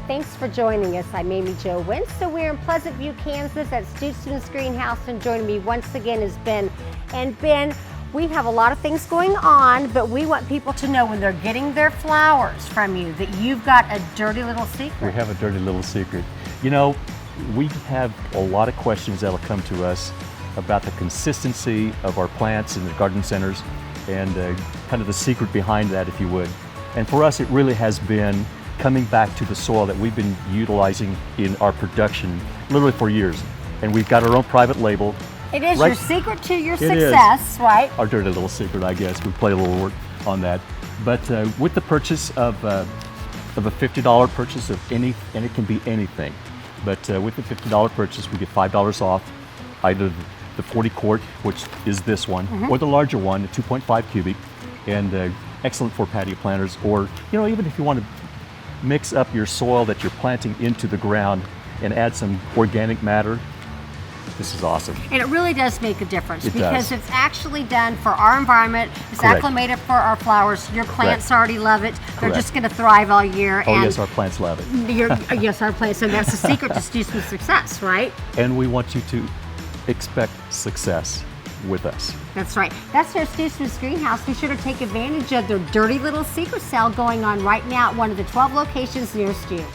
Thanks for joining us. I'm Amy Jo Wentz. So we're in Pleasant View, Kansas at Stutzman's Greenhouse, and joining me once again is Ben. And Ben, we have a lot of things going on, but we want people to know when they're getting their flowers from you that you've got a dirty little secret. We have a dirty little secret. You know, we have a lot of questions that will come to us about the consistency of our plants in the garden centers and kind of the secret behind that, if you would. And for us, it really has been coming back to the soil that we've been utilizing in our production literally for years. And we've got our own private label. It is your secret to your It success, is. right? Our dirty little secret, I guess. We play a little work on that. But with the purchase of a $50 purchase of any, and it can be anything, but with the $50 purchase, we get $5 off either the 40 quart, which is this one, or the larger one, the 2.5 cubic, and excellent for patio planters, or even if you want to mix up your soil that you're planting into the ground and add some organic matter. This is awesome. And it really does make a difference does. It's actually done for our environment. It's Correct. acclimated for our flowers. Your plants Correct. already love it. They're Correct. just going to thrive all year. Oh and yes, our plants love it. Yes, our plants. And that's the secret to Stutzman's success, right? And we want you to expect success with us. That's right. That's their Stutzman's Greenhouse. Be sure to take advantage of their dirty little secret sale going on right now at one of the 12 locations nearest you.